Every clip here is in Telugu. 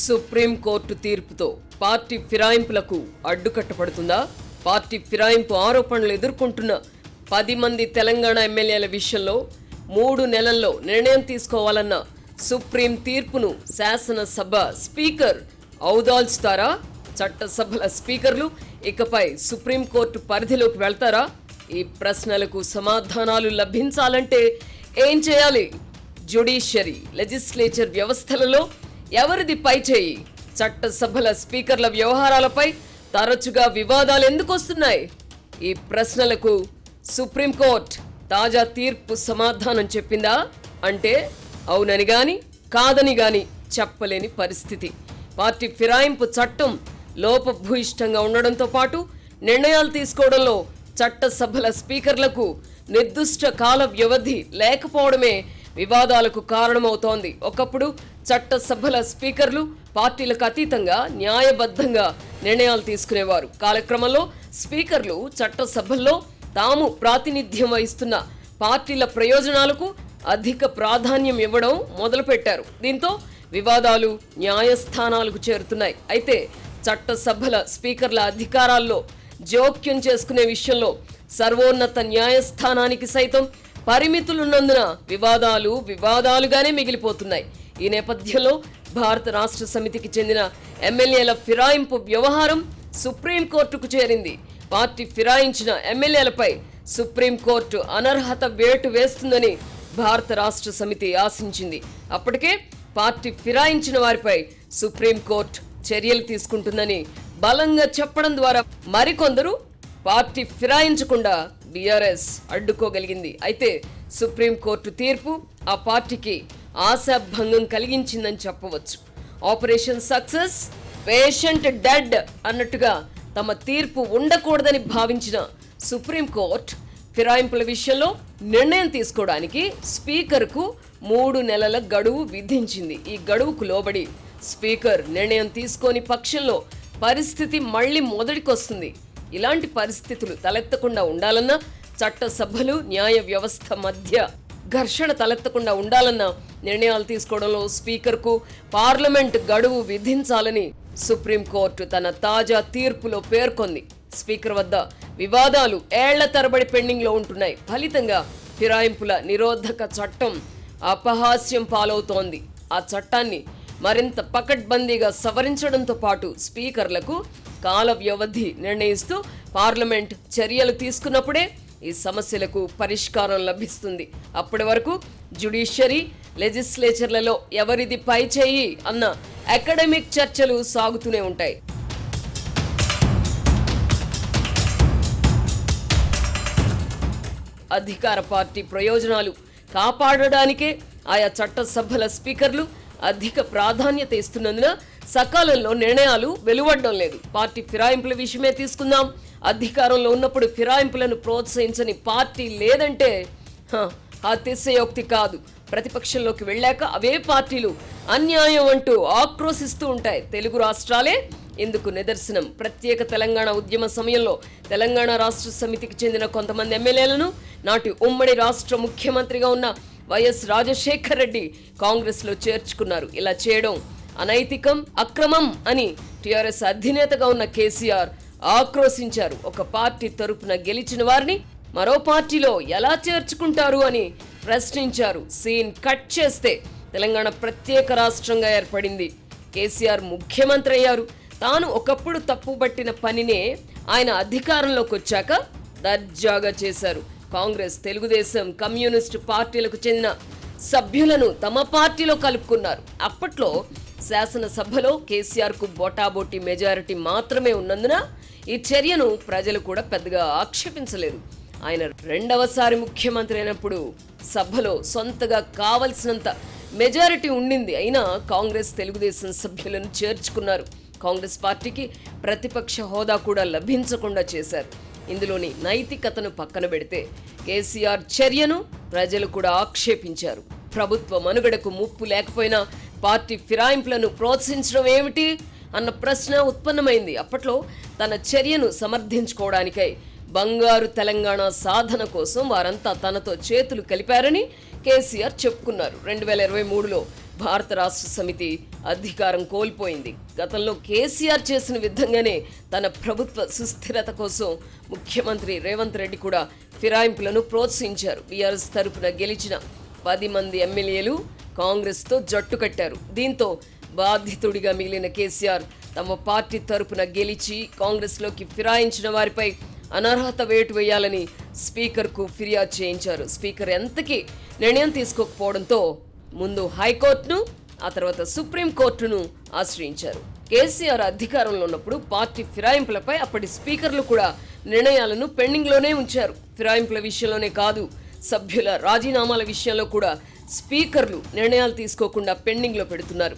సుప్రీంకోర్టు తీర్పుతో పార్టీ ఫిరాయింపులకు అడ్డుకట్టపడుతుందా? పార్టీ ఫిరాయింపు ఆరోపణలు ఎదుర్కొంటున్న 10 మంది తెలంగాణ ఎమ్మెల్యేల విషయంలో 3 నెలల్లో నిర్ణయం తీసుకోవాలన్న సుప్రీం తీర్పును శాసనసభ స్పీకర్ ఔదాల్చుతారా? చట్టసభల స్పీకర్లు ఇకపై సుప్రీంకోర్టు పరిధిలోకి వెళ్తారా? ఈ ప్రశ్నలకు సమాధానాలు లభించాలంటే ఏం చేయాలి? జ్యుడిషియరీ, లెజిస్లేచర్ వ్యవస్థలలో ఎవరిది పైచేయి? చట్టసభల స్పీకర్ల వ్యవహారాలపై తరచుగా వివాదాలు ఎందుకు వస్తున్నాయి? ఈ ప్రశ్నలకు సుప్రీంకోర్టు తాజా తీర్పు సమాధానం చెప్పిందా? అంటే అవునని గాని కాదని గాని చెప్పలేని పరిస్థితి. పార్టీ ఫిరాయింపు చట్టం లోపభూయిష్టంగా ఉండడంతో పాటు నిర్ణయాలు తీసుకోవడంలో చట్టసభల స్పీకర్లకు నిర్దిష్ట కాల వ్యవధి లేకపోవడమే వివాదాలకు కారణమవుతోంది. ఒకప్పుడు చట్టసభల స్పీకర్లు పార్టీలకు అతీతంగా న్యాయబద్ధంగా నిర్ణయాలు తీసుకునేవారు. కాలక్రమంలో స్పీకర్లు చట్టసభల్లో తాము ప్రాతినిధ్యం వహిస్తున్న పార్టీల ప్రయోజనాలకు అధిక ప్రాధాన్యం ఇవ్వడం మొదలుపెట్టారు. దీంతో వివాదాలు న్యాయస్థానాలకు చేరుతున్నాయి. అయితే చట్టసభల స్పీకర్ల అధికారాల్లో జోక్యం చేసుకునే విషయంలో సర్వోన్నత న్యాయస్థానానికి సైతం పరిమితులున్నందున వివాదాలుగానే మిగిలిపోతున్నాయి. ఈ నేపథ్యంలో భారత రాష్ట్ర సమితికి చెందిన ఎమ్మెల్యేల ఫిరాయింపు వ్యవహారం సుప్రీంకోర్టుకు చేరింది. పార్టీ ఫిరాయించిన ఎమ్మెల్యేలపై సుప్రీంకోర్టు అనర్హత వేటు వేస్తుందని భారత రాష్ట్ర సమితి ఆశించింది. అప్పటికే పార్టీ ఫిరాయించిన వారిపై సుప్రీంకోర్టు చర్యలు తీసుకుంటుందని బలంగా చెప్పడం ద్వారా మరికొందరు పార్టీ ఫిరాయించకుండా బీఆర్ఎస్ అడ్డుకోగలిగింది. అయితే సుప్రీంకోర్టు తీర్పు ఆ పార్టీకి ఆశాభంగం కలిగించిందని చెప్పవచ్చు. ఆపరేషన్ సక్సెస్, పేషెంట్ డెడ్ అన్నట్టుగా తమ తీర్పు ఉండకూడదని భావించిన సుప్రీంకోర్టు ఫిరాయింపుల విషయంలో నిర్ణయం తీసుకోవడానికి స్పీకర్కు 3 నెలల గడువు విధించింది. ఈ గడువుకు లోబడి స్పీకర్ నిర్ణయం తీసుకోని పక్షంలో పరిస్థితి మళ్లీ మొదటికొస్తుంది. ఇలాంటి పరిస్థితులు తలెత్తకుండా ఉండాలన్నా, చట్టసభలు న్యాయ వ్యవస్థ మధ్య ఘర్షణ తలెత్తకుండా ఉండాలన్న నిర్ణయాలు తీసుకోవడంలో స్పీకర్కు పార్లమెంట్ గడువు విధించాలని సుప్రీంకోర్టు తన తాజా తీర్పులో పేర్కొంది. స్పీకర్ వద్ద వివాదాలు ఏళ్ల తరబడి పెండింగ్లో ఉంటున్నాయి. ఫలితంగా ఫిరాయింపుల నిరోధక చట్టం అపహాస్యం పాలవుతోంది. ఆ చట్టాన్ని మరింత పకడ్బందీగా సవరించడంతో పాటు స్పీకర్లకు కాల వ్యవధి నిర్ణయిస్తూ పార్లమెంట్ చర్యలు తీసుకున్నప్పుడే ఈ సమస్యలకు పరిష్కారం లభిస్తుంది. అప్పటి వరకు జ్యుడిషియరీ, లెజిస్లేచర్లలో ఎవరిది పై చేయి అన్న అకాడమిక్ చర్చలు సాగుతూనే ఉంటాయి. అధికార పార్టీ ప్రయోజనాలు కాపాడడానికే ఆయా చట్టసభల స్పీకర్లు అధిక ప్రాధాన్యత ఇస్తున్నందున సకాలంలో నిర్ణయాలు వెలువడడం లేదు. పార్టీ ఫిరాయింపుల విషయమే తీసుకుందాం. అధికారంలో ఉన్నప్పుడు ఫిరాయింపులను ప్రోత్సహించని పార్టీ లేదంటే అతిశయోక్తి కాదు. ప్రతిపక్షంలోకి వెళ్ళాక అవే పార్టీలు అన్యాయం అంటూ ఆక్రోశిస్తూ ఉంటాయి. తెలుగు రాష్ట్రాలే ఇందుకు నిదర్శనం. ప్రత్యేక తెలంగాణ ఉద్యమ సమయంలో తెలంగాణ రాష్ట్ర సమితికి చెందిన కొంతమంది ఎమ్మెల్యేలను నాటి ఉమ్మడి రాష్ట్ర ముఖ్యమంత్రిగా ఉన్న వైఎస్ రాజశేఖర్ రెడ్డి కాంగ్రెస్లో చేర్చుకున్నారు. ఇలా చేయడం అనైతికం, అక్రమం అని టీఆర్ఎస్ అధినేతగా ఉన్న కేసీఆర్ ఆక్రోశించారు. ఒక పార్టీ తరపున గెలిచిన వారిని మరో పార్టీలో ఎలా చేర్చుకుంటారు అని ప్రశ్నించారు. సీన్ కట్ చేస్తే తెలంగాణ ప్రత్యేక రాష్ట్రంగా ఏర్పడింది. కేసీఆర్ ముఖ్యమంత్రి అయ్యారు. తాను ఒకప్పుడు తప్పుపట్టిన పనినే ఆయన అధికారంలోకి వచ్చాక దర్జాగా చేశారు. కాంగ్రెస్, తెలుగుదేశం, కమ్యూనిస్టు పార్టీలకు చెందిన సభ్యులను తమ పార్టీలో కలుపుకున్నారు. అప్పట్లో శాసనసభలో కేసీఆర్కు బోటాబోటీ మెజారిటీ మాత్రమే ఉన్నందున ఈ చర్యను ప్రజలు కూడా పెద్దగా ఆక్షేపించలేదు. ఆయన రెండవసారి ముఖ్యమంత్రి అయినప్పుడు సభలో సొంతగా కావలసినంత మెజారిటీ ఉండింది. అయినా కాంగ్రెస్, తెలుగుదేశం సభ్యులను చేర్చుకున్నారు. కాంగ్రెస్ పార్టీకి ప్రతిపక్ష హోదా కూడా లభించకుండా చేశారు. ఇందులోని నైతికతను పక్కన పెడితే కేసీఆర్ చర్యను ప్రజలు కూడా ఆక్షేపించారు. ప్రభుత్వ మనుగడకు ముప్పు లేకపోయినా పార్టీ ఫిరాయింపులను ప్రోత్సహించడం ఏమిటి అన్న ప్రశ్న ఉత్పన్నమైంది. అప్పట్లో తన చర్యను సమర్థించుకోవడానికై బంగారు తెలంగాణ సాధన కోసం వారంతా తనతో చేతులు కలిపారని కేసీఆర్ చెప్పుకున్నారు. 2023లో భారత రాష్ట్ర సమితి అధికారం కోల్పోయింది. గతంలో కేసీఆర్ చేసిన విధంగానే తన ప్రభుత్వ సుస్థిరత కోసం ముఖ్యమంత్రి రేవంత్ రెడ్డి కూడా ఫిరాయింపులను ప్రోత్సహించారు. బీఆర్ఎస్ తరపున గెలిచిన 10 మంది ఎమ్మెల్యేలు కాంగ్రెస్తో జట్టు కట్టారు. దీంతో బాధితుడిగా మిగిలిన కేసీఆర్ తమ పార్టీ తరపున గెలిచి కాంగ్రెస్లోకి ఫిరాయించిన వారిపై అనర్హత వేటు వేయాలని స్పీకర్కు ఫిర్యాదు చేయించారు. స్పీకర్ ఎంతకీ నిర్ణయం తీసుకోకపోవడంతో ముందు హైకోర్టును, ఆ తర్వాత సుప్రీంకోర్టును ఆశ్రయించారు. కేసీఆర్ అధికారంలో ఉన్నప్పుడు పార్టీ ఫిరాయింపులపై అప్పటి స్పీకర్లు కూడా నిర్ణయాలను పెండింగ్లోనే ఉంచారు. ఫిరాయింపుల విషయంలోనే కాదు, సభ్యుల రాజీనామాల విషయంలో కూడా స్పీకర్లు నిర్ణయాలు తీసుకోకుండా పెండింగ్లో పెడుతున్నారు.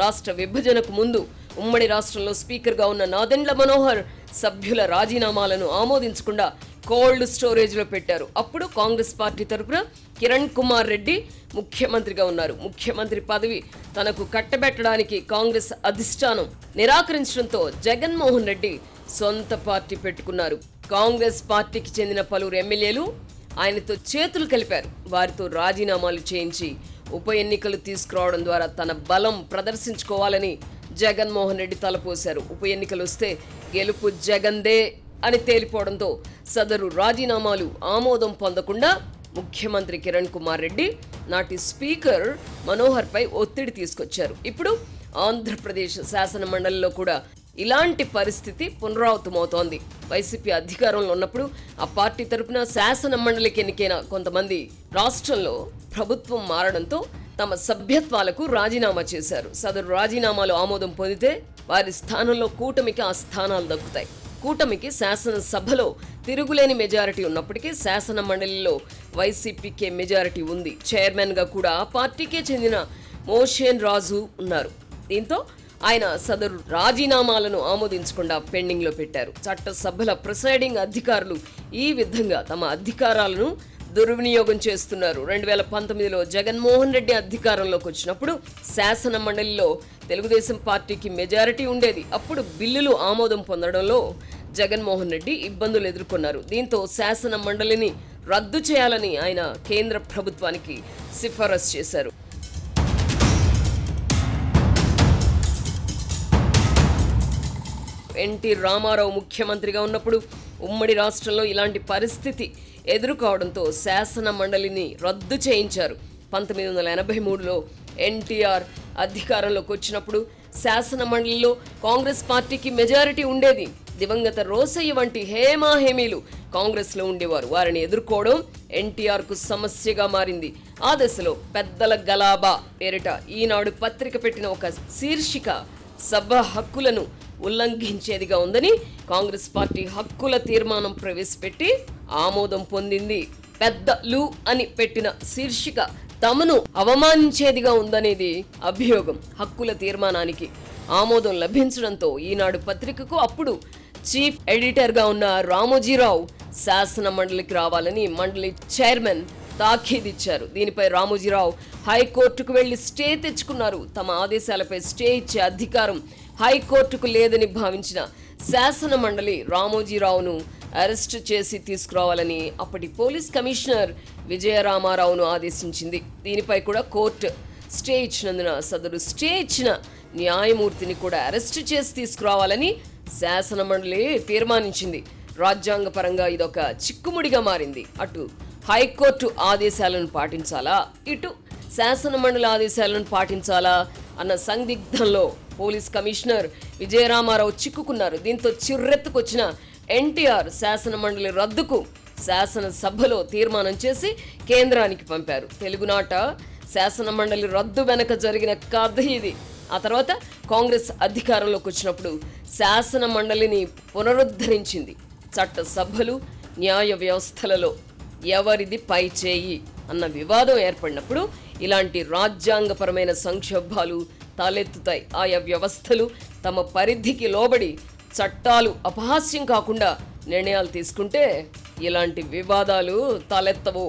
రాష్ట్ర విభజనకు ముందు ఉమ్మడి రాష్ట్రంలో స్పీకర్గా ఉన్న నాదెండ్ల మనోహర్ సభ్యుల రాజీనామాలను ఆమోదించకుండా కోల్డ్ స్టోరేజ్లో పెట్టారు. అప్పుడు కాంగ్రెస్ పార్టీ తరపున కిరణ్ కుమార్ రెడ్డి ముఖ్యమంత్రిగా ఉన్నారు. ముఖ్యమంత్రి పదవి తనకు కట్టబెట్టడానికి కాంగ్రెస్ అధిష్టానం నిరాకరించడంతో జగన్మోహన్ రెడ్డి సొంత పార్టీ పెట్టుకున్నారు. కాంగ్రెస్ పార్టీకి చెందిన పలువురు ఎమ్మెల్యేలు ఆయనతో చేతులు కలిపారు. వారితో రాజీనామాలు చేయించి ఉప ఎన్నికలు తీసుకురావడం ద్వారా తన బలం ప్రదర్శించుకోవాలని జగన్మోహన్ రెడ్డి తలపోశారు. ఉప ఎన్నికలు వస్తే గెలుపు జగన్దే అని తేలిపోవడంతో సదరు రాజీనామాలు ఆమోదం పొందకుండా ముఖ్యమంత్రి కిరణ్ కుమార్ రెడ్డి నాటి స్పీకర్ మనోహర్పై ఒత్తిడి తీసుకొచ్చారు. ఇప్పుడు ఆంధ్రప్రదేశ్ శాసన మండలిలో కూడా ఇలాంటి పరిస్థితి పునరావృతమవుతోంది. వైసీపీ అధికారంలో ఉన్నప్పుడు ఆ పార్టీ తరపున శాసన మండలికి ఎన్నికైన కొంతమంది రాష్ట్రంలో ప్రభుత్వం మారడంతో తమ సభ్యత్వాలకు రాజీనామా చేశారు. సదరు రాజీనామాలు ఆమోదం పొందితే వారి స్థానంలో కూటమికి ఆ స్థానాలు దక్కుతాయి. కూటమికి శాసనసభలో తిరుగులేని మెజారిటీ ఉన్నప్పటికీ శాసన మండలిలో వైసీపీకే మెజారిటీ ఉంది. చైర్మన్గా కూడా ఆ పార్టీకే చెందిన మోషేన్ రాజు ఉన్నారు. దీంతో ఆయన సదరు రాజీనామాలను ఆమోదించకుండా పెండింగ్లో పెట్టారు. చట్టసభల ప్రిసైడింగ్ అధికారులు ఈ విధంగా తమ అధికారాలను దుర్వినియోగం చేస్తున్నారు. 2019లో జగన్మోహన్ రెడ్డి అధికారంలోకి వచ్చినప్పుడు శాసన మండలిలో తెలుగుదేశం పార్టీకి మెజారిటీ ఉండేది. అప్పుడు బిల్లులు ఆమోదం పొందడంలో జగన్మోహన్ రెడ్డి ఇబ్బందులు ఎదుర్కొన్నారు. దీంతో శాసన మండలిని రద్దు చేయాలని ఆయన కేంద్ర ప్రభుత్వానికి సిఫారసు చేశారు. ఎన్టీ రామారావు ముఖ్యమంత్రిగా ఉన్నప్పుడు ఉమ్మడి రాష్ట్రంలో ఇలాంటి పరిస్థితి ఎదుర్కోవడంతో శాసన మండలిని రద్దు చేయించారు. 1983లో ఎన్టీఆర్ అధికారంలోకి వచ్చినప్పుడు శాసన మండలిలో కాంగ్రెస్ పార్టీకి మెజారిటీ ఉండేది. దివంగత రోసయ్య వంటి హేమాహేమీలు కాంగ్రెస్లో ఉండేవారు. వారిని ఎదుర్కోవడం ఎన్టీఆర్కు సమస్యగా మారింది. ఆ దశలో పెద్దల గలాబా పేరిట ఈనాడు పత్రిక పెట్టిన ఒక శీర్షిక సభ హక్కులను ఉల్లంఘించేదిగా ఉందని కాంగ్రెస్ పార్టీ హక్కుల తీర్మానం ప్రవేశపెట్టి ఆమోదం పొందింది. పెద్దలు అని పెట్టిన శీర్షిక తమను అవమానించేదిగా ఉందనేది అభియోగం. హక్కుల తీర్మానానికి ఆమోదం లభించడంతో ఈనాడు పత్రికకు అప్పుడు చీఫ్ ఎడిటర్గా ఉన్న రామోజీరావు శాసన మండలికి రావాలని మండలి చైర్మన్ తాకీదిచ్చారు. దీనిపై రామోజీరావు హైకోర్టుకు వెళ్లి స్టే తెచ్చుకున్నారు. తమ ఆదేశాలపై స్టే ఇచ్చే అధికారం హైకోర్టుకు లేదని భావించిన శాసన మండలి రామోజీరావును అరెస్టు చేసి తీసుకురావాలని అప్పటి పోలీస్ కమిషనర్ విజయరామారావును ఆదేశించింది. దీనిపై కూడా కోర్టు స్టే ఇచ్చినందున సదరు స్టే ఇచ్చిన న్యాయమూర్తిని కూడా అరెస్టు చేసి తీసుకురావాలని శాసన మండలి తీర్మానించింది. రాజ్యాంగపరంగా ఇదొక చిక్కుముడిగా మారింది. అటు హైకోర్టు ఆదేశాలను పాటించాలా, ఇటు శాసన మండలి ఆదేశాలను పాటించాలా అన్న సందిగ్ధంలో పోలీస్ కమిషనర్ విజయరామారావు చిక్కుకున్నారు. దీంతో చిర్రెత్తుకొచ్చిన ఎన్టీఆర్ శాసన మండలి రద్దుకు శాసనసభలో తీర్మానం చేసి కేంద్రానికి పంపారు. తెలుగునాట శాసన మండలి రద్దు వెనక జరిగిన కథ ఇది. ఆ తర్వాత కాంగ్రెస్ అధికారంలోకి వచ్చినప్పుడు శాసన మండలిని పునరుద్ధరించింది. చట్టసభలు న్యాయ వ్యవస్థలలో ఎవరిది పై చేయి అన్న వివాదం ఏర్పడినప్పుడు ఇలాంటి రాజ్యాంగపరమైన సంక్షోభాలు తలెత్తుతాయి. ఆయా వ్యవస్థలు తమ పరిధికి లోబడి చట్టాలు అపహాస్యం కాకుండా నిర్ణయాలు తీసుకుంటే ఇలాంటి వివాదాలు తలెత్తవు.